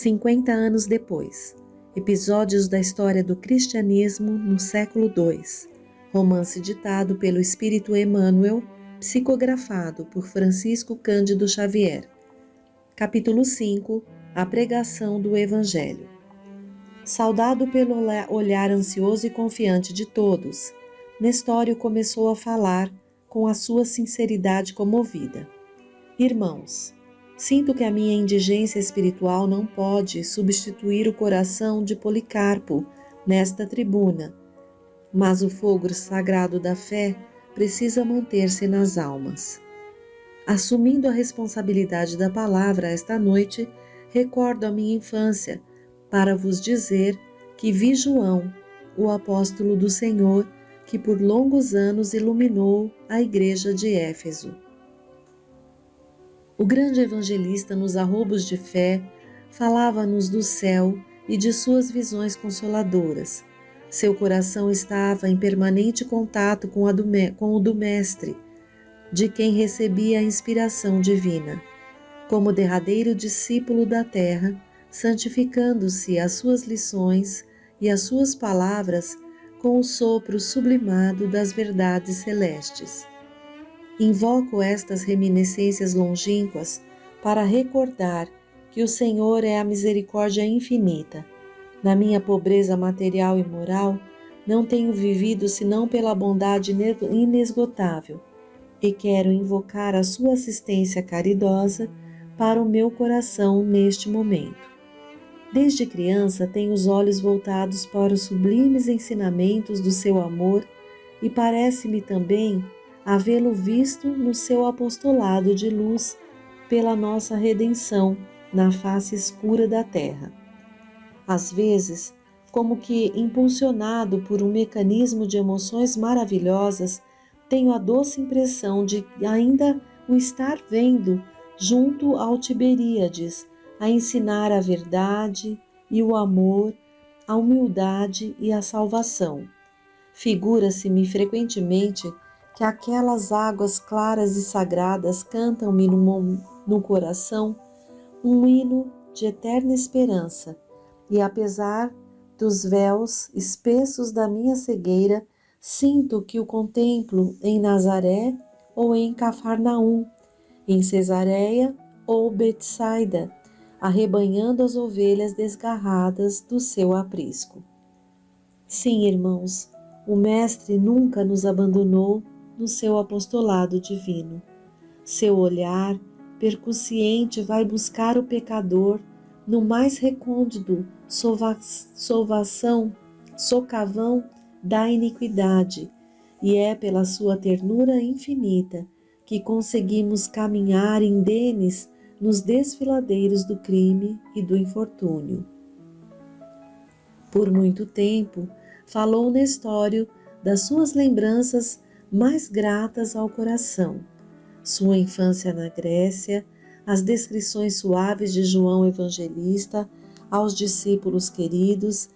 50 anos depois. Episódios da história do cristianismo no século II. Romance ditado pelo Espírito Emmanuel, psicografado por Francisco Cândido Xavier. Capítulo 5. A pregação do Evangelho. Saudado pelo olhar ansioso e confiante de todos, Nestório começou a falar com a sua sinceridade comovida. Irmãos, sinto que a minha indigência espiritual não pode substituir o coração de Policarpo nesta tribuna, mas o fogo sagrado da fé precisa manter-se nas almas. Assumindo a responsabilidade da palavra esta noite, recordo a minha infância para vos dizer que vi João, o apóstolo do Senhor, que por longos anos iluminou a igreja de Éfeso. O grande evangelista, nos arroubos de fé, falava-nos do céu e de suas visões consoladoras. Seu coração estava em permanente contato com o do Mestre, de quem recebia a inspiração divina. Como derradeiro discípulo da terra, santificando-se as suas lições e as suas palavras com o sopro sublimado das verdades celestes. Invoco estas reminiscências longínquas para recordar que o Senhor é a misericórdia infinita. Na minha pobreza material e moral, não tenho vivido senão pela bondade inesgotável, e quero invocar a sua assistência caridosa para o meu coração neste momento. Desde criança tenho os olhos voltados para os sublimes ensinamentos do seu amor e parece-me também havê-lo visto no seu apostolado de luz pela nossa redenção na face escura da terra. Às vezes, como que impulsionado por um mecanismo de emoções maravilhosas, tenho a doce impressão de ainda o estar vendo junto ao Tiberíades, a ensinar a verdade e o amor, a humildade e a salvação. Figura-se-me frequentemente que aquelas águas claras e sagradas cantam-me no coração um hino de eterna esperança, e apesar dos véus espessos da minha cegueira, sinto que o contemplo em Nazaré ou em Cafarnaum, em Cesareia ou Betsaida, arrebanhando as ovelhas desgarradas do seu aprisco. Sim, irmãos, o Mestre nunca nos abandonou no seu apostolado divino. Seu olhar percussiente vai buscar o pecador no mais recôndito socavão da iniquidade, e é pela sua ternura infinita que conseguimos caminhar indenes nos desfiladeiros do crime e do infortúnio. Por muito tempo, falou Nestório das suas lembranças mais gratas ao coração, sua infância na Grécia, as descrições suaves de João Evangelista aos discípulos queridos,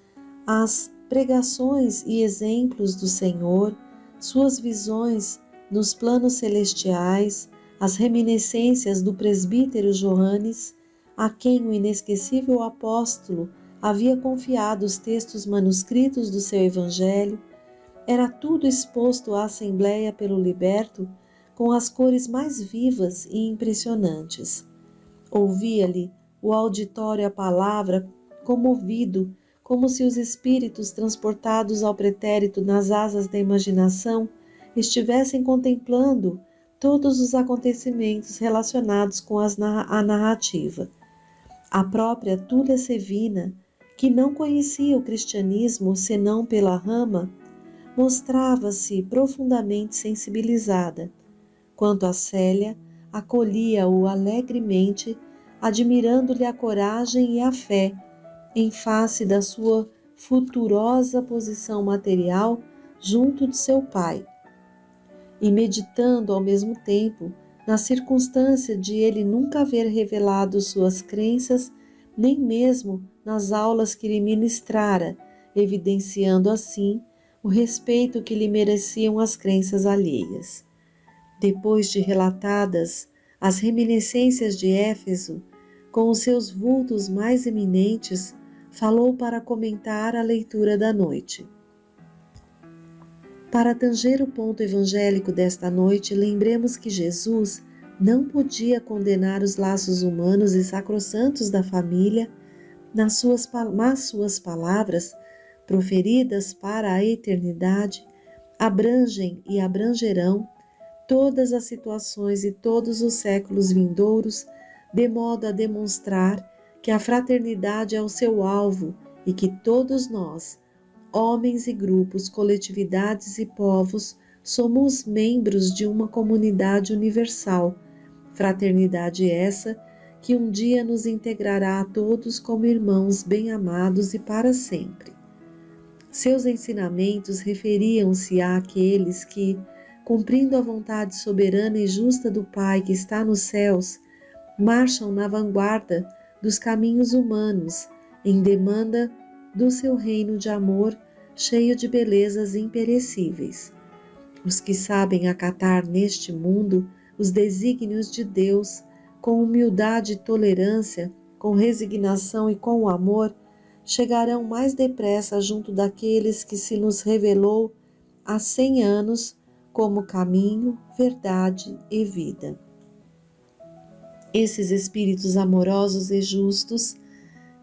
as pregações e exemplos do Senhor, suas visões nos planos celestiais, as reminiscências do presbítero Johannes, a quem o inesquecível apóstolo havia confiado os textos manuscritos do seu Evangelho. Era tudo exposto à Assembleia pelo liberto com as cores mais vivas e impressionantes. Ouvia-lhe o auditório a palavra comovido, como se os espíritos transportados ao pretérito nas asas da imaginação estivessem contemplando todos os acontecimentos relacionados com a narrativa. A própria Túlia Sevina, que não conhecia o cristianismo senão pela rama, mostrava-se profundamente sensibilizada. Quanto a Célia, acolhia-o alegremente, admirando-lhe a coragem e a fé em face da sua futurosa posição material junto de seu pai, e meditando ao mesmo tempo na circunstância de ele nunca haver revelado suas crenças, nem mesmo nas aulas que lhe ministrara, evidenciando assim o respeito que lhe mereciam as crenças alheias. Depois de relatadas as reminiscências de Éfeso, com os seus vultos mais eminentes, falou para comentar a leitura da noite. Para tanger o ponto evangélico desta noite, lembremos que Jesus não podia condenar os laços humanos e sacrossantos da família, mas suas palavras, proferidas para a eternidade, abrangem e abrangerão todas as situações e todos os séculos vindouros, de modo a demonstrar que a fraternidade é o seu alvo e que todos nós, homens e grupos, coletividades e povos, somos membros de uma comunidade universal, fraternidade essa que um dia nos integrará a todos como irmãos bem-amados e para sempre. Seus ensinamentos referiam-se àqueles que, cumprindo a vontade soberana e justa do Pai que está nos céus, marcham na vanguarda dos caminhos humanos, em demanda do seu reino de amor, cheio de belezas imperecíveis. Os que sabem acatar neste mundo os desígnios de Deus, com humildade e tolerância, com resignação e com amor, chegarão mais depressa junto daqueles que se nos revelou há 100 anos como caminho, verdade e vida. Esses espíritos amorosos e justos,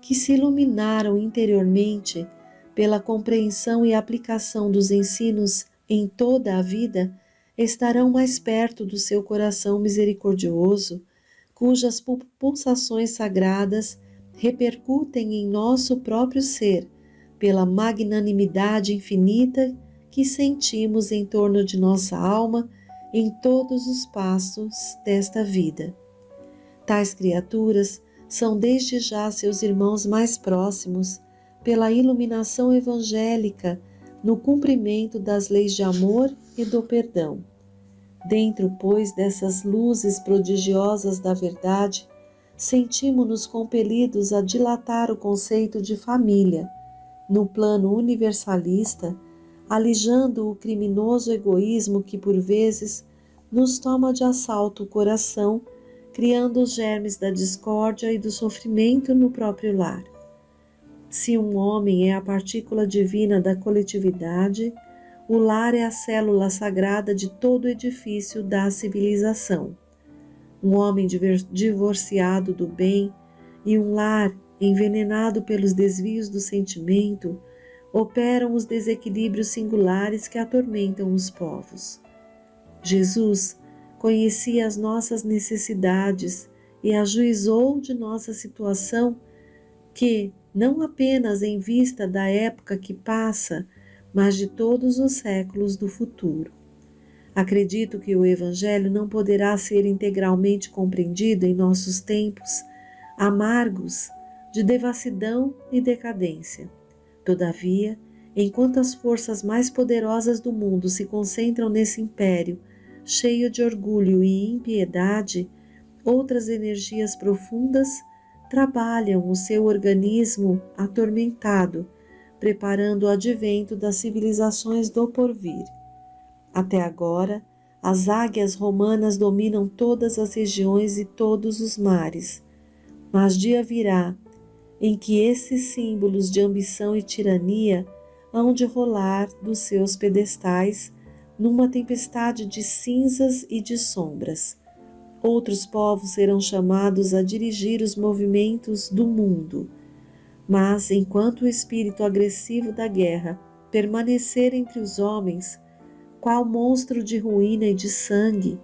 que se iluminaram interiormente pela compreensão e aplicação dos ensinos em toda a vida, estarão mais perto do seu coração misericordioso, cujas pulsações sagradas repercutem em nosso próprio ser, pela magnanimidade infinita que sentimos em torno de nossa alma em todos os passos desta vida. Tais criaturas são desde já seus irmãos mais próximos, pela iluminação evangélica no cumprimento das leis de amor e do perdão. Dentro, pois, dessas luzes prodigiosas da verdade, sentimos-nos compelidos a dilatar o conceito de família, no plano universalista, alijando o criminoso egoísmo que, por vezes, nos toma de assalto o coração, criando os germes da discórdia e do sofrimento no próprio lar. Se um homem é a partícula divina da coletividade, o lar é a célula sagrada de todo o edifício da civilização. Um homem divorciado do bem e um lar envenenado pelos desvios do sentimento operam os desequilíbrios singulares que atormentam os povos. Jesus conhecia as nossas necessidades e ajuizou de nossa situação que, não apenas em vista da época que passa, mas de todos os séculos do futuro. Acredito que o Evangelho não poderá ser integralmente compreendido em nossos tempos amargos de devassidão e decadência. Todavia, enquanto as forças mais poderosas do mundo se concentram nesse império, cheio de orgulho e impiedade, outras energias profundas trabalham o seu organismo atormentado, preparando o advento das civilizações do porvir. Até agora, as águias romanas dominam todas as regiões e todos os mares, mas dia virá em que esses símbolos de ambição e tirania hão de rolar dos seus pedestais numa tempestade de cinzas e de sombras. Outros povos serão chamados a dirigir os movimentos do mundo, mas enquanto o espírito agressivo da guerra permanecer entre os homens, qual monstro de ruína e de sangue,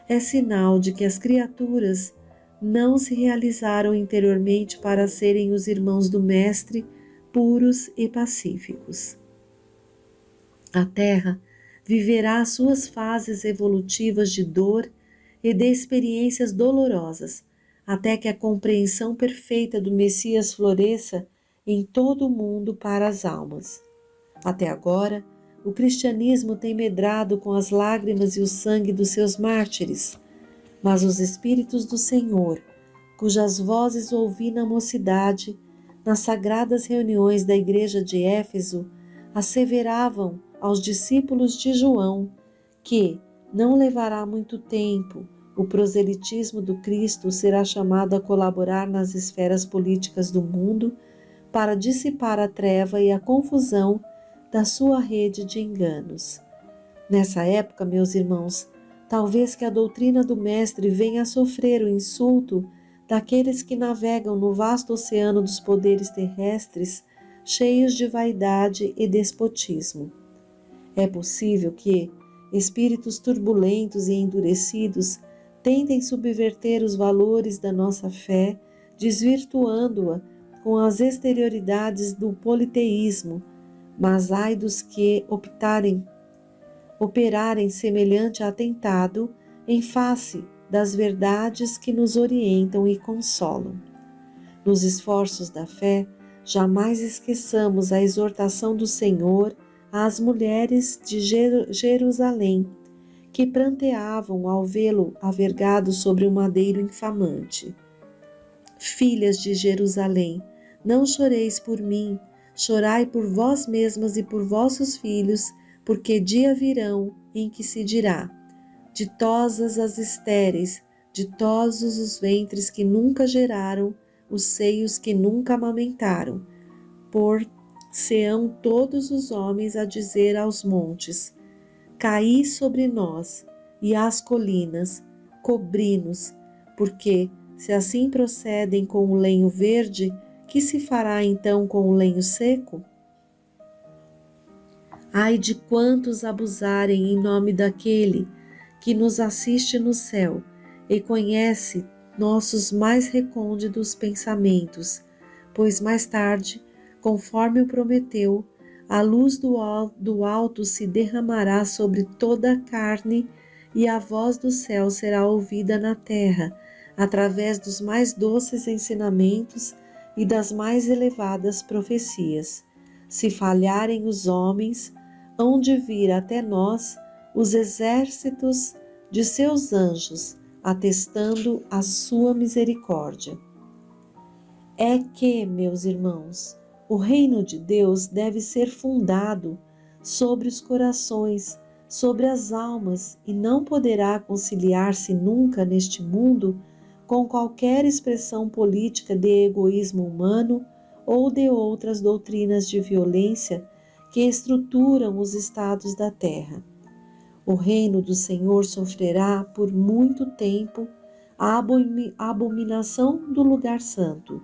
é sinal de que as criaturas não se realizaram interiormente para serem os irmãos do Mestre, puros e pacíficos. A Terra viverá suas fases evolutivas de dor e de experiências dolorosas, até que a compreensão perfeita do Messias floresça em todo o mundo para as almas. Até agora, o cristianismo tem medrado com as lágrimas e o sangue dos seus mártires, mas os Espíritos do Senhor, cujas vozes ouvi na mocidade, nas sagradas reuniões da igreja de Éfeso, asseveravam aos discípulos de João que não levará muito tempo O proselitismo do Cristo será chamado a colaborar nas esferas políticas do mundo para dissipar a treva e a confusão da sua rede de enganos. Nessa época, meus irmãos, talvez que a doutrina do Mestre venha a sofrer o insulto daqueles que navegam no vasto oceano dos poderes terrestres, cheios de vaidade e despotismo. É possível que espíritos turbulentos e endurecidos tentem subverter os valores da nossa fé, desvirtuando-a com as exterioridades do politeísmo, mas ai dos que operarem semelhante atentado em face das verdades que nos orientam e consolam. Nos esforços da fé, jamais esqueçamos a exortação do Senhor às mulheres de Jerusalém, que pranteavam ao vê-lo avergado sobre um madeiro infamante. Filhas de Jerusalém, não choreis por mim, chorai por vós mesmas e por vossos filhos, porque dia virão em que se dirá: ditosas as estéreis, ditosos os ventres que nunca geraram, os seios que nunca amamentaram. Por-se-ão todos os homens a dizer aos montes: caí sobre nós, e às colinas, cobri-nos, porque, se assim procedem com o lenho verde, que se fará então com o lenho seco? Ai de quantos abusarem em nome daquele que nos assiste no céu e conhece nossos mais recônditos pensamentos, pois mais tarde, conforme o prometeu, a luz do alto se derramará sobre toda a carne e a voz do céu será ouvida na terra, através dos mais doces ensinamentos e das mais elevadas profecias. Se falharem os homens, hão de vir até nós os exércitos de seus anjos, atestando a sua misericórdia. É que, meus irmãos, o reino de Deus deve ser fundado sobre os corações, sobre as almas, e não poderá conciliar-se nunca neste mundo com qualquer expressão política de egoísmo humano ou de outras doutrinas de violência que estruturam os estados da terra. O reino do Senhor sofrerá por muito tempo a abominação do lugar santo,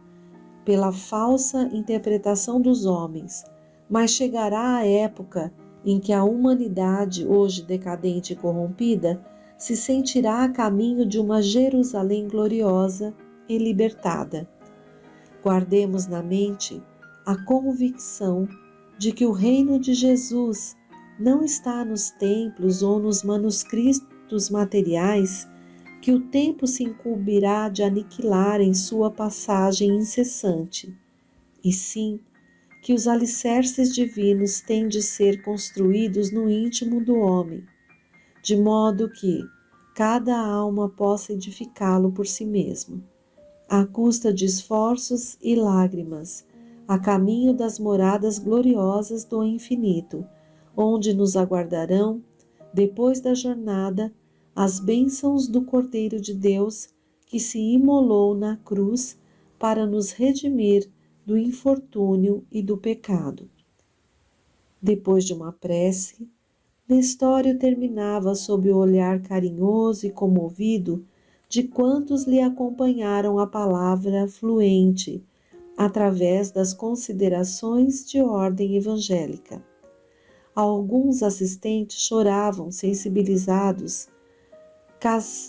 pela falsa interpretação dos homens, mas chegará a época em que a humanidade, hoje decadente e corrompida, se sentirá a caminho de uma Jerusalém gloriosa e libertada. Guardemos na mente a convicção de que o reino de Jesus não está nos templos ou nos manuscritos materiais que o tempo se incumbirá de aniquilar em sua passagem incessante, e sim que os alicerces divinos têm de ser construídos no íntimo do homem, de modo que cada alma possa edificá-lo por si mesma, à custa de esforços e lágrimas, a caminho das moradas gloriosas do infinito, onde nos aguardarão, depois da jornada, as bênçãos do Cordeiro de Deus que se imolou na cruz para nos redimir do infortúnio e do pecado. Depois de uma prece, Nestório terminava sob o olhar carinhoso e comovido de quantos lhe acompanharam a palavra fluente, através das considerações de ordem evangélica. Alguns assistentes choravam sensibilizados,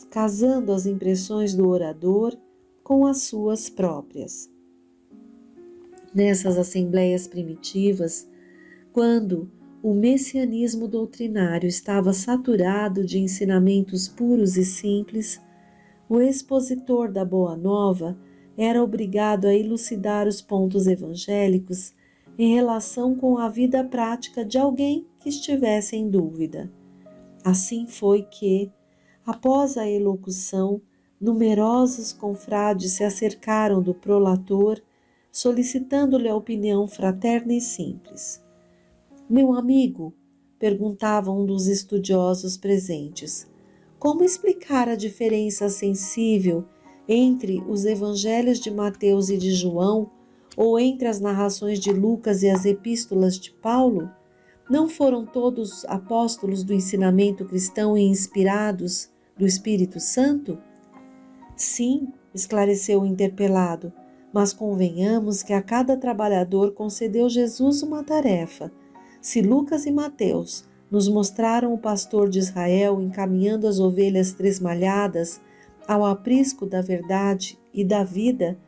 casando as impressões do orador com as suas próprias. Nessas assembleias primitivas, quando o messianismo doutrinário estava saturado de ensinamentos puros e simples, o expositor da Boa Nova era obrigado a elucidar os pontos evangélicos em relação com a vida prática de alguém que estivesse em dúvida. Assim foi que, após a elocução, numerosos confrades se acercaram do prolator, solicitando-lhe a opinião fraterna e simples. Meu amigo, perguntava um dos estudiosos presentes, Como explicar a diferença sensível entre os evangelhos de Mateus e de João, ou entre as narrações de Lucas e as epístolas de Paulo? Não foram todos apóstolos do ensinamento cristão e inspirados do Espírito Santo? Sim, esclareceu o interpelado, mas convenhamos que a cada trabalhador concedeu Jesus uma tarefa. Se Lucas e Mateus nos mostraram o pastor de Israel encaminhando as ovelhas tresmalhadas ao aprisco da verdade e da vida,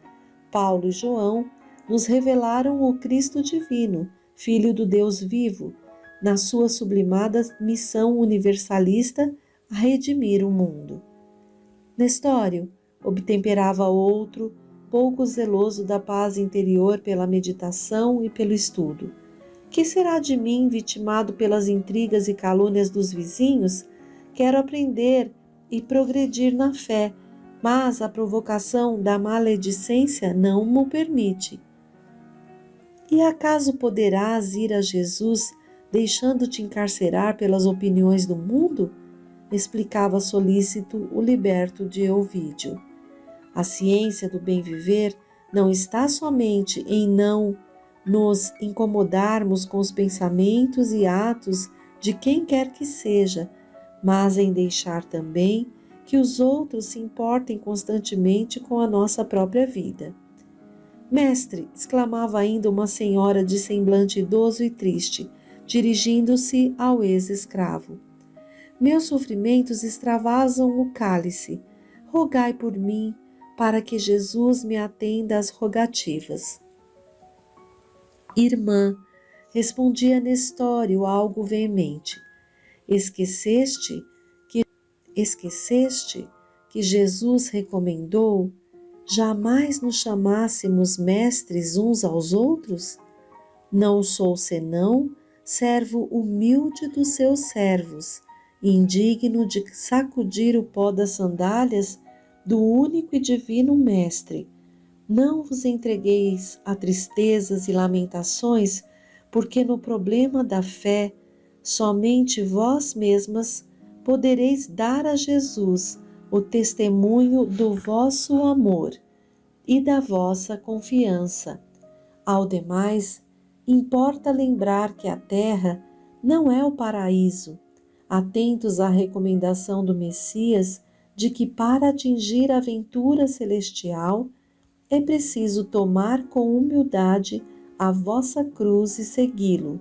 Paulo e João nos revelaram o Cristo divino, Filho do Deus vivo, na sua sublimada missão universalista a redimir o mundo. Nestório obtemperava outro, pouco zeloso da paz interior pela meditação e pelo estudo. Que será de mim, vitimado pelas intrigas e calúnias dos vizinhos? Quero aprender e progredir na fé, mas a provocação da maledicência não mo permite. E acaso poderás ir a Jesus deixando-te encarcerar pelas opiniões do mundo? Explicava solícito o liberto de Ovídio. A ciência do bem viver não está somente em não nos incomodarmos com os pensamentos e atos de quem quer que seja, mas em deixar também que os outros se importem constantemente com a nossa própria vida. Mestre, exclamava ainda uma senhora de semblante idoso e triste, dirigindo-se ao ex-escravo. Meus sofrimentos extravasam o cálice. Rogai por mim, para que Jesus me atenda às rogativas. Irmã, respondia Nestório algo veemente, esqueceste que Jesus recomendou jamais nos chamássemos mestres uns aos outros? Não sou senão servo humilde dos seus servos, indigno de sacudir o pó das sandálias do único e divino Mestre. Não vos entregueis a tristezas e lamentações, porque no problema da fé, somente vós mesmas podereis dar a Jesus o testemunho do vosso amor e da vossa confiança. Ao demais, importa lembrar que a terra não é o paraíso, atentos à recomendação do Messias de que para atingir a ventura celestial é preciso tomar com humildade a vossa cruz e segui-lo.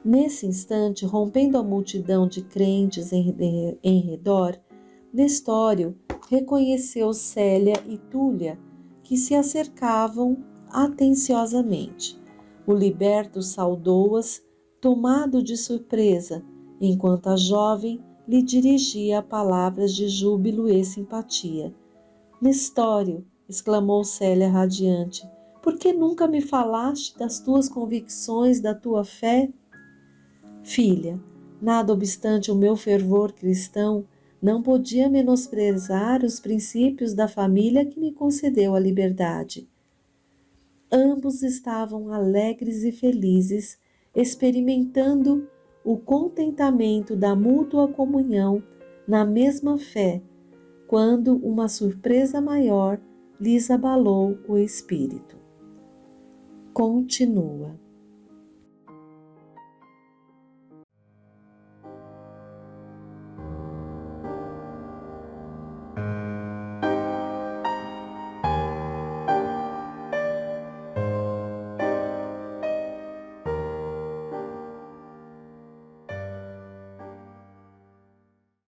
Nesse instante, rompendo a multidão de crentes em redor, Nestório reconheceu Célia e Túlia, que se acercavam atenciosamente. O liberto saudou-as, tomado de surpresa, enquanto a jovem lhe dirigia palavras de júbilo e simpatia. Nestório, exclamou Célia radiante, por que nunca me falaste das tuas convicções, da tua fé? Filha, nada obstante o meu fervor cristão, não podia menosprezar os princípios da família que me concedeu a liberdade. Ambos estavam alegres e felizes, experimentando o contentamento da mútua comunhão na mesma fé, quando uma surpresa maior lhes abalou o espírito. Continua.